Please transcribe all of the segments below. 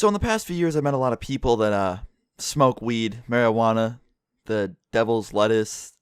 So in the past few years, I've met a lot of people that smoke weed, marijuana, the devil's lettuce,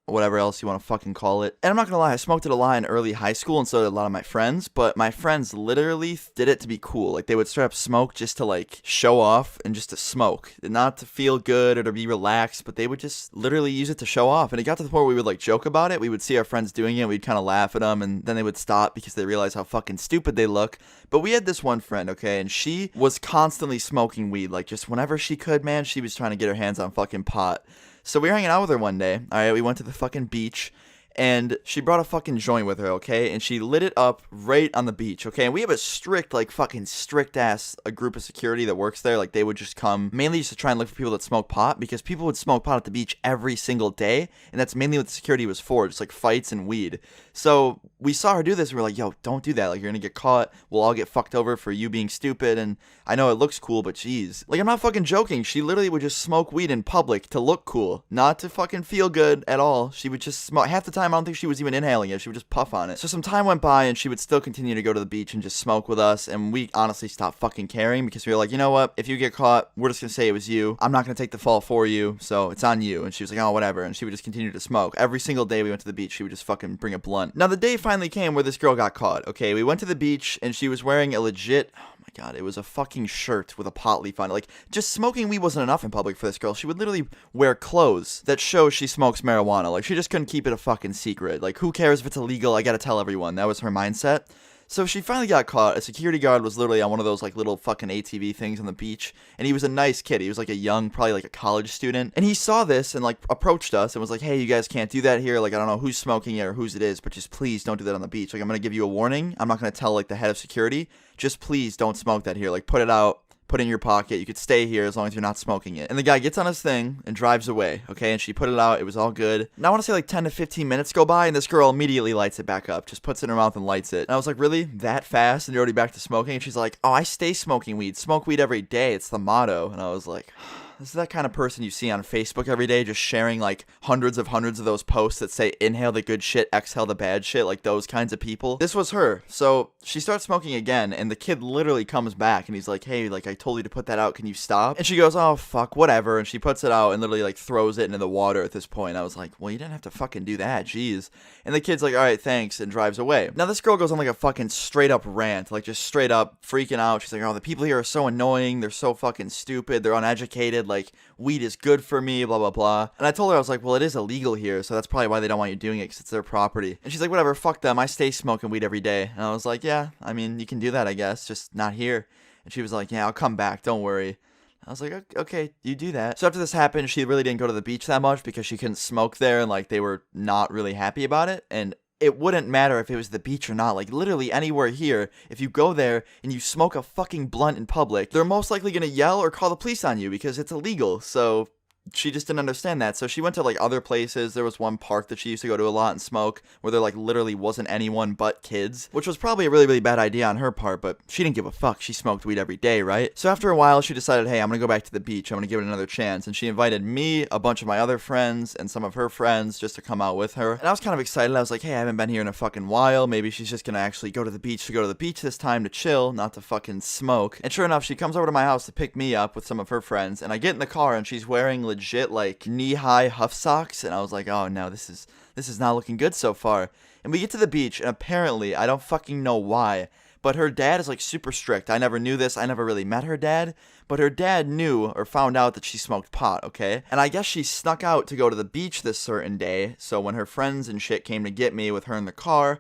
whatever else you want to fucking call it. And I'm not gonna lie, I smoked it a lot in early high school, and so did a lot of my friends, but my friends literally did it to be cool. Like, they would straight up smoke just to, like, show off and just to smoke. Not to feel good or to be relaxed, but they would just literally use it to show off. And it got to the point where we would, like, joke about it. We would see our friends doing it, we'd kind of laugh at them, and then they would stop because they realized how fucking stupid they look. But we had this one friend, okay, and she was constantly smoking weed. Like, just whenever she could, man, she was trying to get her hands on fucking pot. So we were hanging out with her one day, alright, we went to the fucking beach, and she brought a fucking joint with her, okay, and she lit it up right on the beach, okay, and we have a strict, like, fucking strict-ass a group of security that works there. Like, they would just come, mainly just to try and look for people that smoke pot, because people would smoke pot at the beach every single day, and that's mainly what the security was for, just, like, fights and weed. So we saw her do this, and we were like, yo, don't do that, like, you're gonna get caught, we'll all get fucked over for you being stupid, and I know it looks cool, but jeez. Like, I'm not fucking joking, she literally would just smoke weed in public to look cool, not to fucking feel good at all. She would just smoke, half the time I don't think she was even inhaling it, she would just puff on it. So some time went by, and she would still continue to go to the beach and just smoke with us, and we honestly stopped fucking caring, because we were like, you know what, if you get caught, we're just gonna say it was you, I'm not gonna take the fall for you, so it's on you. And she was like, oh, whatever, and she would just continue to smoke. Every single day we went to the beach, she would just fucking bring a blunt. Now the day finally came where this girl got caught, okay, we went to the beach, and she was wearing a legit, oh my god, it was a fucking shirt with a pot leaf on it. Like, just smoking weed wasn't enough in public for this girl. She would literally wear clothes that show she smokes marijuana. Like, she just couldn't keep it a fucking secret. Like, who cares if it's illegal? I gotta tell everyone. That was her mindset. So she finally got caught. A security guard was literally on one of those, like, little fucking ATV things on the beach, and he was a nice kid. He was, like, a young, probably, like, a college student, and he saw this and, like, approached us and was like, hey, you guys can't do that here. Like, I don't know who's smoking it or whose it is, but just please don't do that on the beach. Like, I'm gonna give you a warning. I'm not gonna tell, like, the head of security. Just please don't smoke that here. Like, put it out. Put it in your pocket, you could stay here as long as you're not smoking it. And the guy gets on his thing and drives away, okay, and she put it out, it was all good. And I want to say like 10 to 15 minutes go by, and this girl immediately lights it back up, just puts it in her mouth and lights it. And I was like, really? That fast? And you're already back to smoking? And she's like, oh, I stay smoking weed. Smoke weed every day, it's the motto. And I was like, this is that kind of person you see on Facebook every day, just sharing like hundreds of those posts that say inhale the good shit, exhale the bad shit, like those kinds of people. This was her. So she starts smoking again, and the kid literally comes back and he's like, hey, like, I told you to put that out, can you stop? And she goes, oh fuck, whatever, and she puts it out and literally like throws it into the water at this point. I was like, well, you didn't have to fucking do that, jeez. And the kid's like, alright, thanks, and drives away. Now this girl goes on like a fucking straight up rant, like just straight up freaking out. She's like, oh, the people here are so annoying, they're so fucking stupid, they're uneducated, like, weed is good for me, blah, blah, blah. And I told her, I was like, well, it is illegal here, so that's probably why they don't want you doing it, because it's their property. And she's like, whatever, fuck them, I stay smoking weed every day. And I was like, yeah, I mean, you can do that, I guess, just not here. And she was like, yeah, I'll come back, don't worry. I was like, okay, you do that. So after this happened, she really didn't go to the beach that much, because she couldn't smoke there, and like, they were not really happy about it. And it wouldn't matter if it was the beach or not. Like, literally anywhere here, if you go there and you smoke a fucking blunt in public, they're most likely gonna yell or call the police on you because it's illegal. So she just didn't understand that. So she went to like other places. There was one park that she used to go to a lot and smoke, where there like literally wasn't anyone but kids, which was probably a really, really bad idea on her part, but she didn't give a fuck. She smoked weed every day, right? So after a while, she decided, hey, I'm gonna go back to the beach. I'm gonna give it another chance. And she invited me, a bunch of my other friends, and some of her friends just to come out with her. And I was kind of excited. I was like, hey, I haven't been here in a fucking while. Maybe she's just gonna actually go to the beach this time to chill, not to fucking smoke. And sure enough, she comes over to my house to pick me up with some of her friends, and I get in the car and she's wearing legit like knee-high huff socks, and I was like, oh no, this is not looking good so far. And we get to the beach, and apparently, I don't fucking know why, but her dad is like super strict. I never knew this. I never really met her dad, but her dad knew or found out that she smoked pot, okay? And I guess she snuck out to go to the beach this certain day, so when her friends and shit came to get me with her in the car,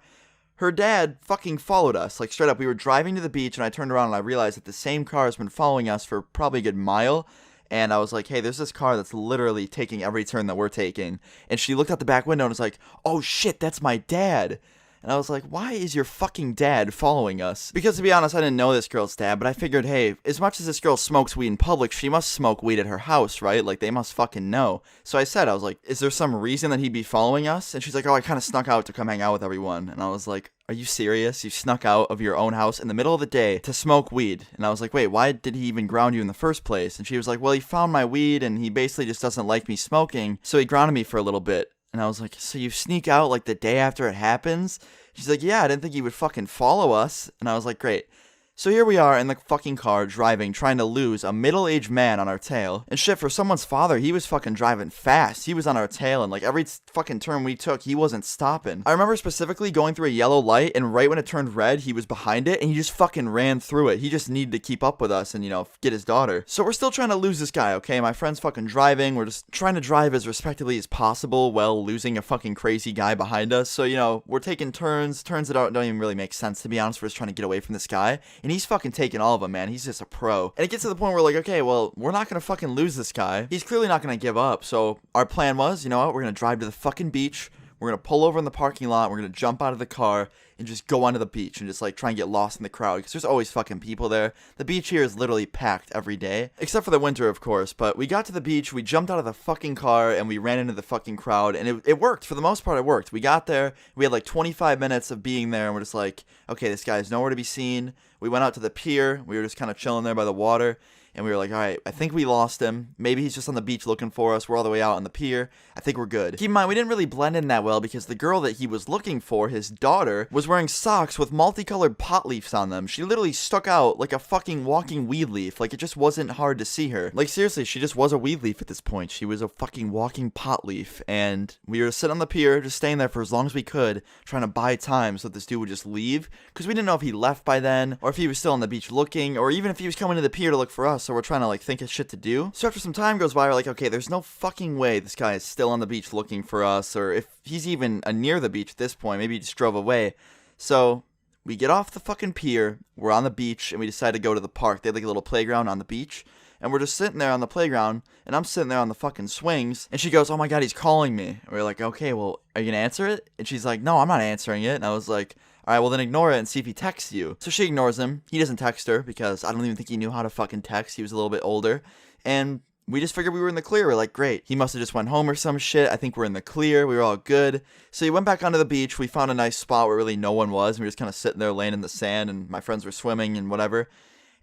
her dad fucking followed us. Like, straight up, we were driving to the beach, and I turned around and I realized that the same car has been following us for probably a good mile. And I was like, hey, there's this car that's literally taking every turn that we're taking. And she looked out the back window and was like, oh shit, that's my dad. And I was like, why is your fucking dad following us? Because to be honest, I didn't know this girl's dad, but I figured, hey, as much as this girl smokes weed in public, she must smoke weed at her house, right? Like, they must fucking know. So I said, I was like, is there some reason that he'd be following us? And she's like, oh, I kind of snuck out to come hang out with everyone. And I was like, are you serious? You snuck out of your own house in the middle of the day to smoke weed? And I was like, wait, why did he even ground you in the first place? And she was like, well, he found my weed and he basically just doesn't like me smoking, so he grounded me for a little bit. And I was like, so you sneak out like the day after it happens? She's like, yeah, I didn't think he would fucking follow us. And I was like, great. So here we are in the fucking car driving, trying to lose a middle-aged man on our tail. And shit, for someone's father, he was fucking driving fast. He was on our tail, and like every fucking turn we took, he wasn't stopping. I remember specifically going through a yellow light, and right when it turned red, he was behind it, and he just fucking ran through it. He just needed to keep up with us and, you know, get his daughter. So we're still trying to lose this guy, okay? My friend's fucking driving. We're just trying to drive as respectively as possible while losing a fucking crazy guy behind us. So, you know, we're taking turns that don't even really make sense, to be honest. We're just trying to get away from this guy, and he's fucking taking all of them, man. He's just a pro. And it gets to the point where we're like, okay, well, we're not gonna fucking lose this guy. He's clearly not gonna give up. So our plan was, you know what, we're gonna drive to the fucking beach. We're gonna pull over in the parking lot. We're gonna jump out of the car and just go onto the beach and just like try and get lost in the crowd, because there's always fucking people there. The beach here is literally packed every day, except for the winter, of course. But we got to the beach, we jumped out of the fucking car, and we ran into the fucking crowd, and it worked. For the most part, it worked. We got there, we had like 25 minutes of being there, and we're just like, okay, this guy's nowhere to be seen. We went out to the pier. We were just kind of chilling there by the water. And we were like, all right, I think we lost him. Maybe he's just on the beach looking for us. We're all the way out on the pier. I think we're good. Keep in mind, we didn't really blend in that well because the girl that he was looking for, his daughter, was wearing socks with multicolored pot leaves on them. She literally stuck out like a fucking walking weed leaf. Like, it just wasn't hard to see her. Like, seriously, she just was a weed leaf at this point. She was a fucking walking pot leaf. And we were sitting on the pier, just staying there for as long as we could, trying to buy time so that this dude would just leave. Because we didn't know if he left by then, or if he was still on the beach looking, or even if he was coming to the pier to look for us. So we're trying to like think of shit to do. So after some time goes by, we're like, okay, there's no fucking way this guy is still on the beach looking for us, or if he's even near the beach at this point, maybe he just drove away. So we get off the fucking pier, we're on the beach, and we decide to go to the park. They had like a little playground on the beach, and we're just sitting there on the playground, and I'm sitting there on the fucking swings, and she goes, oh my god, he's calling me. And we're like, okay, well, are you gonna answer it? And she's like, no, I'm not answering it. And I was like, alright, well then ignore it and see if he texts you. So she ignores him. He doesn't text her because I don't even think he knew how to fucking text. He was a little bit older. And we just figured we were in the clear. We're like, great. He must have just went home or some shit. I think we're in the clear. We were all good. So he went back onto the beach. We found a nice spot where really no one was. And we were just kind of sitting there laying in the sand, and my friends were swimming and whatever.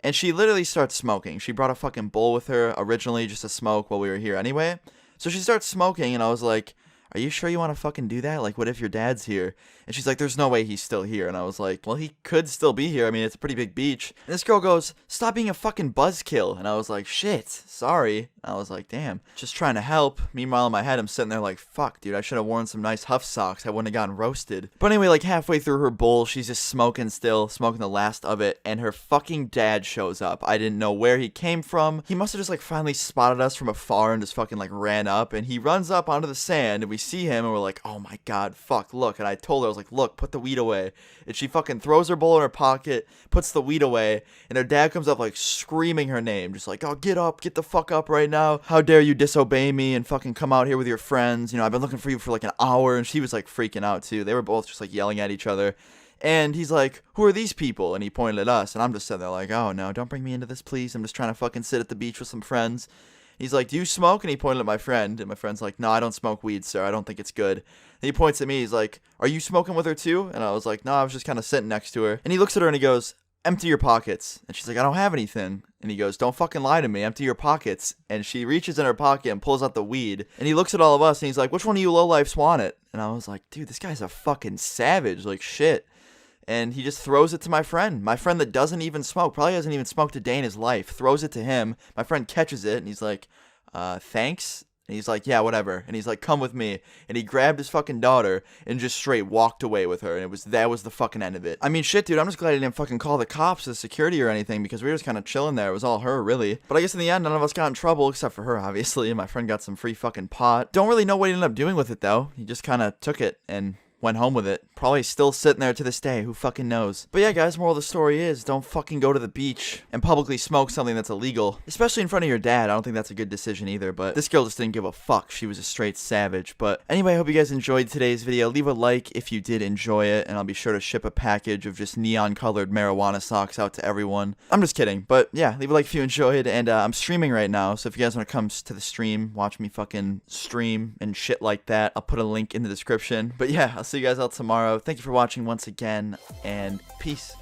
And she literally starts smoking. She brought a fucking bowl with her originally just to smoke while we were here anyway. So she starts smoking, and I was like, are you sure you want to fucking do that? Like, what if your dad's here? And she's like, there's no way he's still here. And I was like, well, he could still be here. I mean, it's a pretty big beach. And this girl goes, stop being a fucking buzzkill. And I was like, shit, sorry. I was like, damn, just trying to help. Meanwhile, in my head, I'm sitting there like, fuck, dude, I should have worn some nice Huff socks. I wouldn't have gotten roasted. But anyway, like halfway through her bowl, she's just smoking still, smoking the last of it. And her fucking dad shows up. I didn't know where he came from. He must have just like finally spotted us from afar and just fucking like ran up. And he runs up onto the sand, and we see him, and we're like, oh my god, fuck, look. And I told her, I was like, look, put the weed away. And she fucking throws her bowl in her pocket, puts the weed away, and her dad comes up like screaming her name, just like, oh, get up, get the fuck up right now. How dare you disobey me and fucking come out here with your friends? You know, I've been looking for you for like an hour. And she was like freaking out too. They were both just like yelling at each other. And he's like, who are these people? And he pointed at us, and I'm just sitting there like, oh no, don't bring me into this, please. I'm just trying to fucking sit at the beach with some friends. He's like, do you smoke? And he pointed at my friend, and my friend's like, no, I don't smoke weed, sir. I don't think it's good. And he points at me. He's like, are you smoking with her too? And I was like, no, I was just kind of sitting next to her. And he looks at her and he goes, empty your pockets. And she's like, I don't have anything. And he goes, don't fucking lie to me. Empty your pockets. And she reaches in her pocket and pulls out the weed. And he looks at all of us, and he's like, which one of you lowlifes want it? And I was like, dude, this guy's a fucking savage. Like, shit. And he just throws it to my friend that doesn't even smoke, probably hasn't even smoked a day in his life, throws it to him. My friend catches it, and he's like, thanks. And he's like, yeah, whatever. And he's like, come with me. And he grabbed his fucking daughter and just straight walked away with her. And that was the fucking end of it. I mean, shit, dude, I'm just glad he didn't fucking call the cops or the security or anything, because we were just kind of chilling there. It was all her, really. But I guess in the end, none of us got in trouble, except for her, obviously. And my friend got some free fucking pot. Don't really know what he ended up doing with it, though. He just kind of took it and went home with it. Probably still sitting there to this day. Who fucking knows? But yeah, guys, moral of the story is, don't fucking go to the beach and publicly smoke something that's illegal. Especially in front of your dad. I don't think that's a good decision either. But this girl just didn't give a fuck. She was a straight savage. But anyway, I hope you guys enjoyed today's video. Leave a like if you did enjoy it. And I'll be sure to ship a package of just neon colored marijuana socks out to everyone. I'm just kidding. But yeah, leave a like if you enjoyed. And I'm streaming right now. So if you guys want to come to the stream, watch me fucking stream and shit like that, I'll put a link in the description. But yeah, I'll see you guys out tomorrow. Thank you for watching once again, and peace.